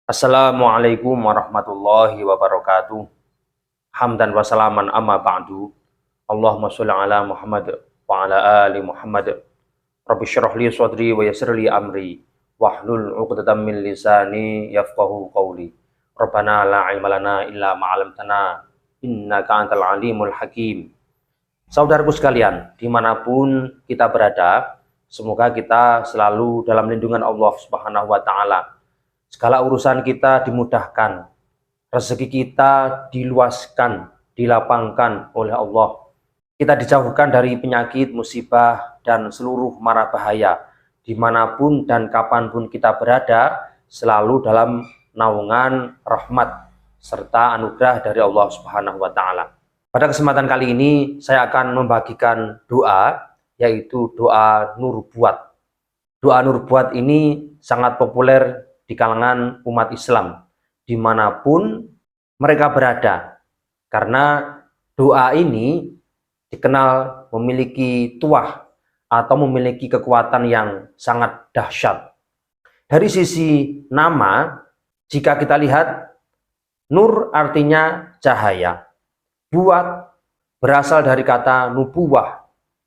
Assalamualaikum warahmatullahi wabarakatuh. Hamdan wa salaman amma ba'du. Allahumma sholli ala Muhammad wa ala ali Muhammad. Rabbi syrah li sadri wa yassir li amri wahlul 'uqdatam min lisani yafqahu qawli. Rabbana la ilma lana illa ma 'allamtana innaka antal alimul hakim. Saudaraku sekalian, dimanapun kita berada, semoga kita selalu dalam lindungan Allah Subhanahu wa taala. Segala urusan kita dimudahkan, rezeki kita diluaskan, dilapangkan oleh Allah. Kita dijauhkan dari penyakit, musibah, dan seluruh mara bahaya. Dimanapun dan kapanpun kita berada, selalu dalam naungan rahmat serta anugerah dari Allah Subhanahu wa taala. Pada kesempatan kali ini saya akan membagikan doa, yaitu doa nubuat. Doa nubuat ini sangat populer di kalangan umat Islam dimanapun mereka berada, karena doa ini dikenal memiliki tuah atau memiliki kekuatan yang sangat dahsyat. Dari sisi nama, jika kita lihat, nur artinya cahaya, buat berasal dari kata nubuwah,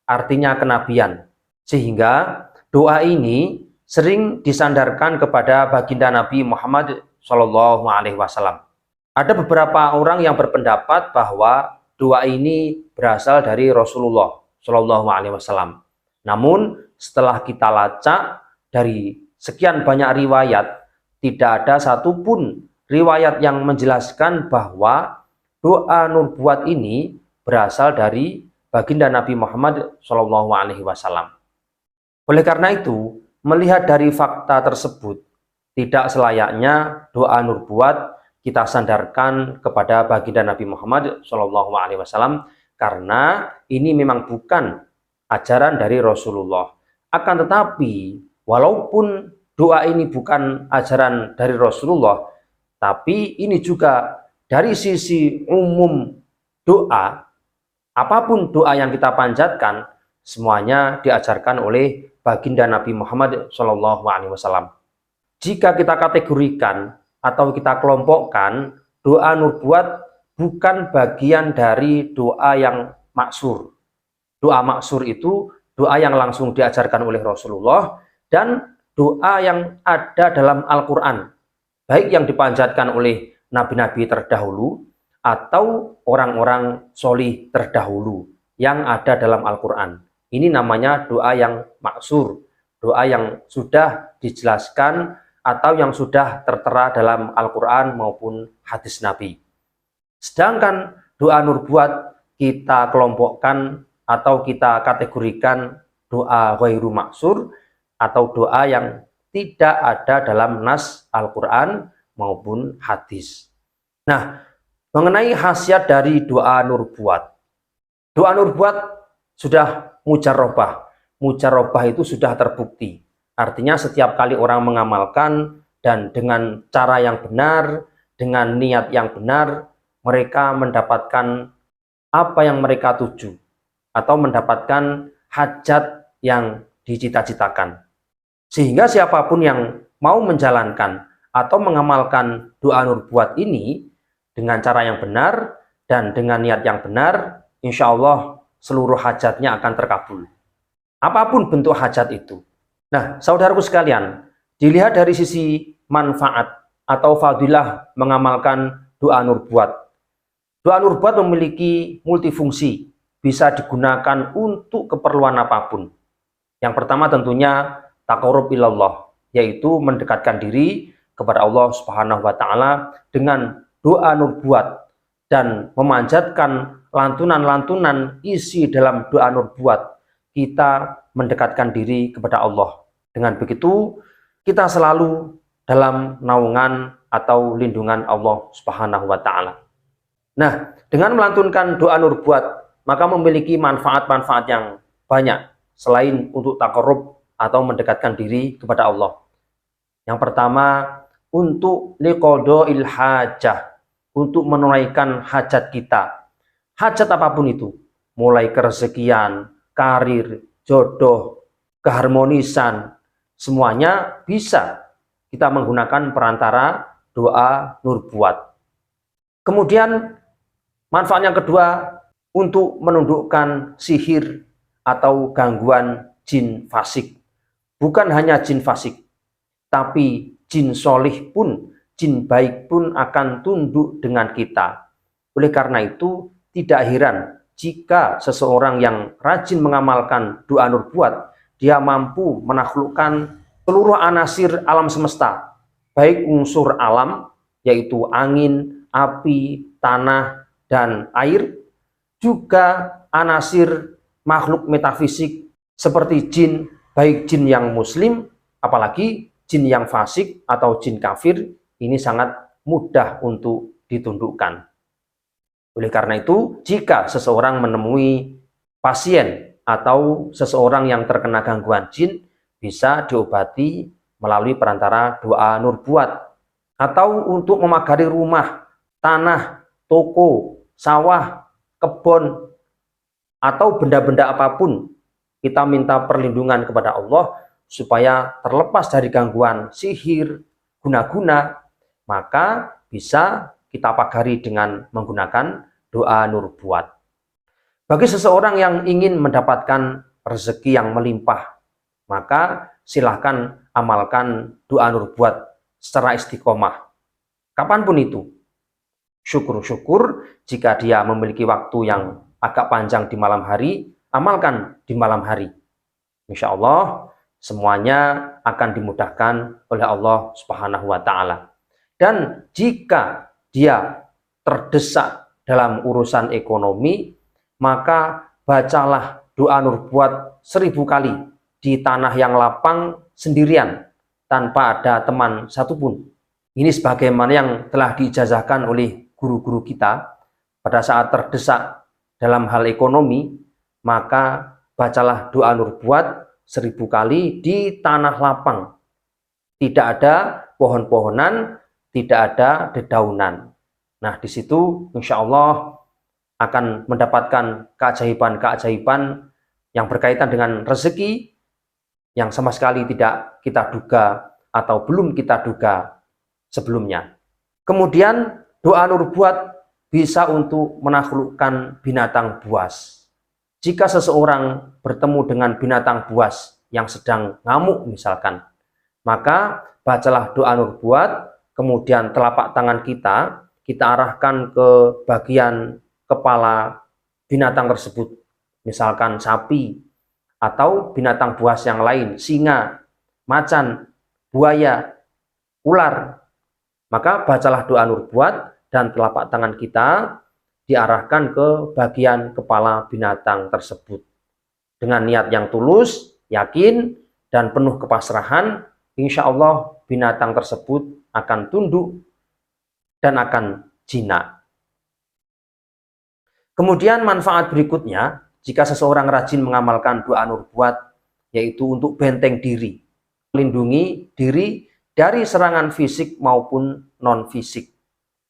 artinya kenabian, sehingga doa ini sering disandarkan kepada baginda Nabi Muhammad SAW. Ada beberapa orang yang berpendapat bahwa doa ini berasal dari Rasulullah SAW. Namun setelah kita lacak dari sekian banyak riwayat, tidak ada satupun riwayat yang menjelaskan bahwa doa nubuat ini berasal dari baginda Nabi Muhammad SAW. Oleh karena itu, melihat dari fakta tersebut, tidak selayaknya doa nubuat kita sandarkan kepada baginda Nabi Muhammad SAW, karena ini memang bukan ajaran dari Rasulullah. Akan tetapi, walaupun doa ini bukan ajaran dari Rasulullah, tapi ini juga dari sisi umum doa, apapun doa yang kita panjatkan, semuanya diajarkan oleh baginda Nabi Muhammad SAW. Jika kita kategorikan atau kita kelompokkan, doa nubuat bukan bagian dari doa yang maksur. Doa maksur itu doa yang langsung diajarkan oleh Rasulullah dan doa yang ada dalam Al-Quran, baik yang dipanjatkan oleh nabi-nabi terdahulu atau orang-orang solih terdahulu yang ada dalam Al-Quran. Ini namanya doa yang maksur, doa yang sudah dijelaskan atau yang sudah tertera dalam Al-Quran maupun hadis Nabi. Sedangkan doa nubuat kita kelompokkan atau kita kategorikan doa ghairu maksur atau doa yang tidak ada dalam nas Al-Quran maupun hadis. Nah, mengenai khasiat dari doa nubuat. Doa nubuat sudah mujarrobah. Mujarrobah itu sudah terbukti. Artinya setiap kali orang mengamalkan dan dengan cara yang benar, dengan niat yang benar, mereka mendapatkan apa yang mereka tuju atau mendapatkan hajat yang dicita-citakan. Sehingga siapapun yang mau menjalankan atau mengamalkan doa nubuat ini dengan cara yang benar dan dengan niat yang benar, insya Allah seluruh hajatnya akan terkabul. Apapun bentuk hajat itu. Nah, saudaraku sekalian, dilihat dari sisi manfaat atau fadilah mengamalkan doa nubuat. Doa nubuat memiliki multifungsi, bisa digunakan untuk keperluan apapun. Yang pertama tentunya taqarrub ilallah, yaitu mendekatkan diri kepada Allah Subhanahu wa taala dengan doa nubuat dan memanjatkan lantunan-lantunan isi dalam doa nubuat, kita mendekatkan diri kepada Allah. Dengan begitu, kita selalu dalam naungan atau lindungan Allah Subhanahu wa taala. Nah, dengan melantunkan doa nubuat, maka memiliki manfaat-manfaat yang banyak selain untuk taqarrub atau mendekatkan diri kepada Allah. Yang pertama, untuk liqada'il hajah, untuk menunaikan hajat kita. Hajat apapun itu, mulai kerezekian, karir, jodoh, keharmonisan, semuanya bisa kita menggunakan perantara doa nurbuat. Kemudian manfaat yang kedua, untuk menundukkan sihir atau gangguan jin fasik. Bukan hanya jin fasik, tapi jin solih pun, jin baik pun akan tunduk dengan kita. Oleh karena itu, tidak heran jika seseorang yang rajin mengamalkan doa nurbuat, dia mampu menaklukkan seluruh anasir alam semesta, baik unsur alam, yaitu angin, api, tanah, dan air, juga anasir makhluk metafisik seperti jin, baik jin yang muslim, apalagi jin yang fasik atau jin kafir, ini sangat mudah untuk ditundukkan. Oleh karena itu, jika seseorang menemui pasien atau seseorang yang terkena gangguan jin, bisa diobati melalui perantara doa nurbuat. Atau untuk memagari rumah, tanah, toko, sawah, kebun, atau benda-benda apapun, kita minta perlindungan kepada Allah supaya terlepas dari gangguan sihir, guna-guna, maka bisa kita pagari dengan menggunakan doa nurbuat. Bagi seseorang yang ingin mendapatkan rezeki yang melimpah, maka silahkan amalkan doa nurbuat secara istiqomah. Kapanpun itu. Syukur-syukur jika dia memiliki waktu yang agak panjang di malam hari, amalkan di malam hari. Insya Allah semuanya akan dimudahkan oleh Allah Subhanahu wa Ta'ala. Dan jika dia terdesak dalam urusan ekonomi, maka bacalah doa nurbuat 1000 kali di tanah yang lapang sendirian tanpa ada teman satupun. Ini sebagaimana yang telah diijazahkan oleh guru-guru kita pada saat terdesak dalam hal ekonomi, maka bacalah doa nurbuat 1000 kali di tanah lapang. Tidak ada pohon-pohonan, tidak ada dedaunan. Nah, di situ insya Allah akan mendapatkan keajaiban-keajaiban yang berkaitan dengan rezeki yang sama sekali tidak kita duga atau belum kita duga sebelumnya. Kemudian doa nurbuat bisa untuk menaklukkan binatang buas. Jika seseorang bertemu dengan binatang buas yang sedang ngamuk misalkan, maka bacalah doa nurbuat, kemudian telapak tangan kita arahkan ke bagian kepala binatang tersebut, misalkan sapi atau binatang buas yang lain, singa, macan, buaya, ular. Maka bacalah doa nurbuat dan telapak tangan kita diarahkan ke bagian kepala binatang tersebut. Dengan niat yang tulus, yakin, dan penuh kepasrahan, insya Allah binatang tersebut akan tunduk dan akan jinak. Kemudian manfaat berikutnya, jika seseorang rajin mengamalkan doa nurbuat, yaitu untuk benteng diri, melindungi diri dari serangan fisik maupun non-fisik.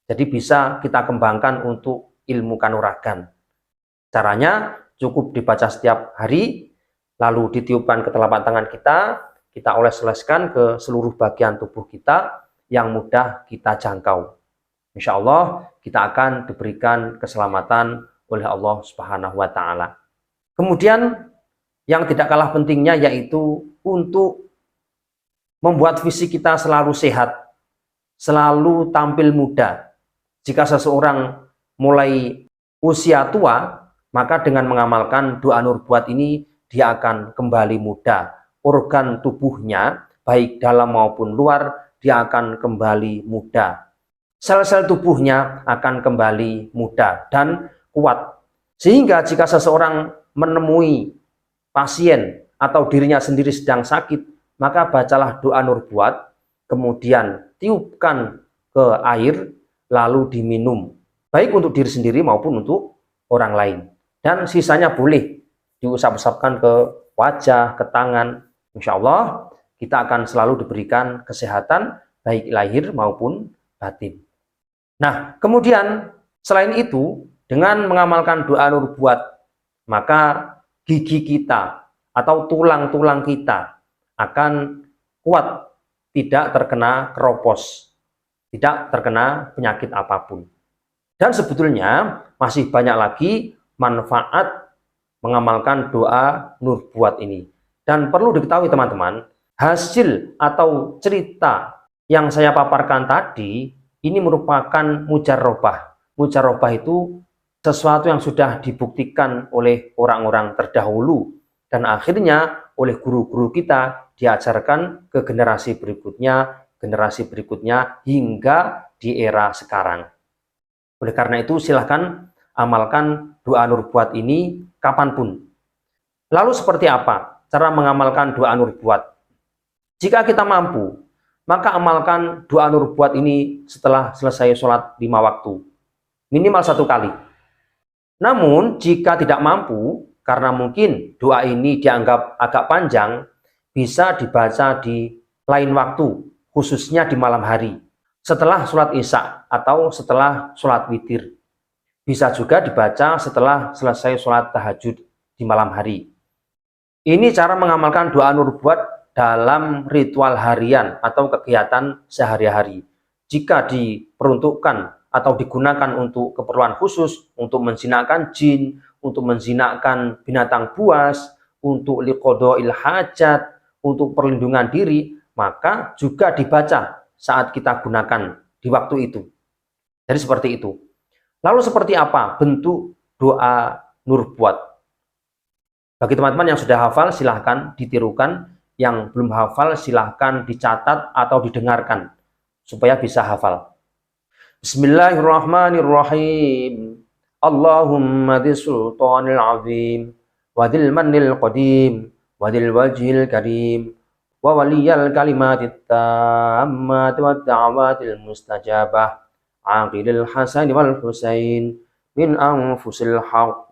Jadi bisa kita kembangkan untuk ilmu kanuragan. Caranya cukup dibaca setiap hari, lalu ditiupkan ke telapak tangan kita oles-oleskan ke seluruh bagian tubuh kita yang mudah kita jangkau. Insya Allah kita akan diberikan keselamatan oleh Allah Subhanahu wa Ta'ala. Kemudian yang tidak kalah pentingnya yaitu untuk membuat fisik kita selalu sehat, selalu tampil muda. Jika seseorang mulai usia tua, maka dengan mengamalkan doa nurbuat ini, dia akan kembali muda. Organ tubuhnya, baik dalam maupun luar, dia akan kembali muda. Sel-sel tubuhnya akan kembali muda dan kuat. Sehingga jika seseorang menemui pasien atau dirinya sendiri sedang sakit, maka bacalah doa nurbuat, kemudian tiupkan ke air, lalu diminum. Baik untuk diri sendiri maupun untuk orang lain. Dan sisanya boleh diusap-usapkan ke wajah, ke tangan. Insya Allah kita akan selalu diberikan kesehatan, baik lahir maupun batin. Nah, kemudian selain itu, dengan mengamalkan doa nurbuat, maka gigi kita atau tulang-tulang kita akan kuat, tidak terkena keropos. tidak terkena penyakit apapun. Dan sebetulnya masih banyak lagi manfaat mengamalkan doa nubuat ini. Dan perlu diketahui teman-teman, hasil atau cerita yang saya paparkan tadi ini merupakan mujarrobah. Mujarrobah itu sesuatu yang sudah dibuktikan oleh orang-orang terdahulu dan akhirnya oleh guru-guru kita diajarkan ke generasi berikutnya hingga di era sekarang. Oleh karena itu silahkan amalkan doa nubuat ini kapanpun. Lalu seperti apa cara mengamalkan doa nubuat? Jika kita mampu, maka amalkan doa nubuat ini setelah selesai sholat 5 waktu. Minimal 1 kali. Namun jika tidak mampu, karena mungkin doa ini dianggap agak panjang, bisa dibaca di lain waktu, khususnya di malam hari. Setelah sholat isya atau setelah sholat witir. Bisa juga dibaca setelah selesai sholat tahajud di malam hari. Ini cara mengamalkan doa nubuat dalam ritual harian atau kegiatan sehari-hari. Jika diperuntukkan atau digunakan untuk keperluan khusus, untuk menjinakkan jin, untuk menjinakkan binatang buas, untuk liqodoil hajat, untuk perlindungan diri, maka juga dibaca saat kita gunakan di waktu itu. Jadi seperti itu. Lalu seperti apa bentuk doa nubuat? Bagi teman-teman yang sudah hafal silahkan ditirukan, yang belum hafal silahkan dicatat atau didengarkan supaya bisa hafal. Bismillahirrahmanirrahim. Allahumma di sultanil azim wa dil manil qadim wa dil wajhil karim wa waliyal kalimatit tammat wa da'watil mustajabah aqilil hasan wal husain min anfusil haqq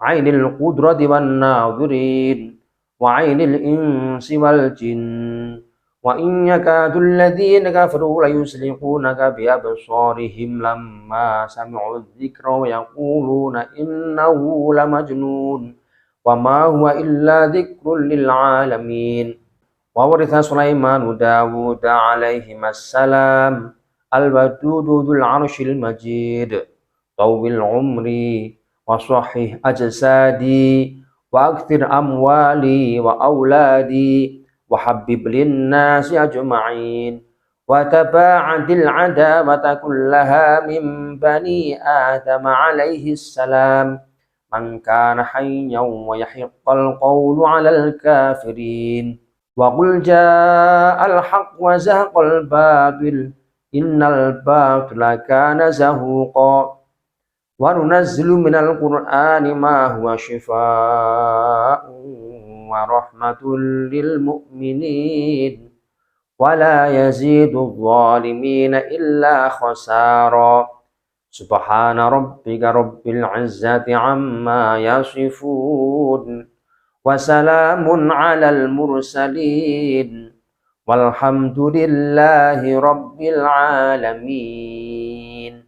ainil qudrati wan nadhirin wa ainil insi wal jin wa in yakadul ladzina kafaru la yusliqunaka bi absarihim lamma sami'u dzikra wa yaquluna innahu lamajnun wa ma huwa illa dzikrun lil alamin. Wa waritha Sulaiman Dawud alaihi assalam al-wadudu dzul arsyil majid tawil umri wa sahih ajsadi wa akthir amwali wa auladi wa habib linnasi ajma'in wa taba'adil adawata kullaha min bani Adam alaihi salam man kana hayyan wa yahiqqal qawlu 'alal kafirin. Wa qul ja'al haqq wa zahaqal batil innal batila kana zahuqa wa nunazzilu minal qur'ani ma huwa shifaa'un wa rahmatul lil mu'minin wa la yazidudz zalimina illa khasara. Subhana rabbika rabbil izzati amma yasifun wa salamun alal mursalin walhamdulillahi rabbil alamin.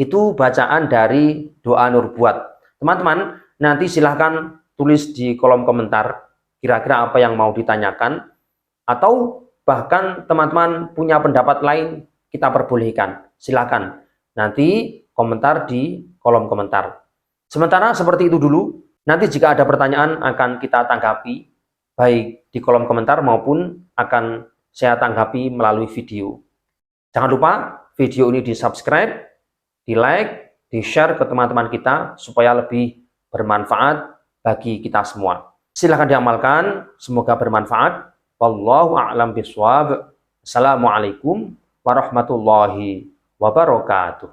Itu bacaan dari doa nubuat. Teman-teman, nanti silahkan tulis di kolom komentar kira-kira apa yang mau ditanyakan, atau bahkan teman-teman punya pendapat lain, kita perbolehkan. Silahkan nanti komentar di kolom komentar. Sementara seperti itu dulu. Nanti jika ada pertanyaan akan kita tanggapi, baik di kolom komentar maupun akan saya tanggapi melalui video. Jangan lupa video ini di-subscribe, di-like, di-share ke teman-teman kita supaya lebih bermanfaat bagi kita semua. Silahkan diamalkan, semoga bermanfaat. Wallahu a'lam bishawab. Assalamualaikum warahmatullahi wabarakatuh.